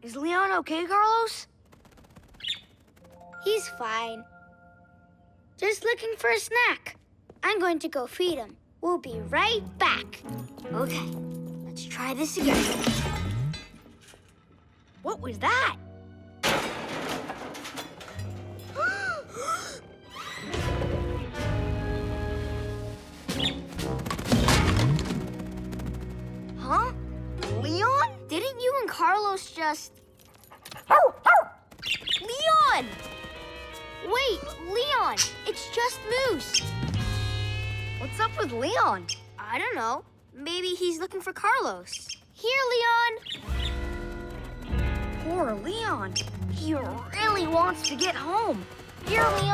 Is Leon okay, Carlos? He's fine. Just looking for a snack. I'm going to go feed him. We'll be right back. Okay, let's try this again. What was that? Huh? Leon? Didn't you and Carlos just... Leon! Wait, Leon, it's just Moose. What's up with Leon? I don't know. Maybe he's looking for Carlos. Here, Leon. Poor Leon. He really wants to get home. Here, Leon.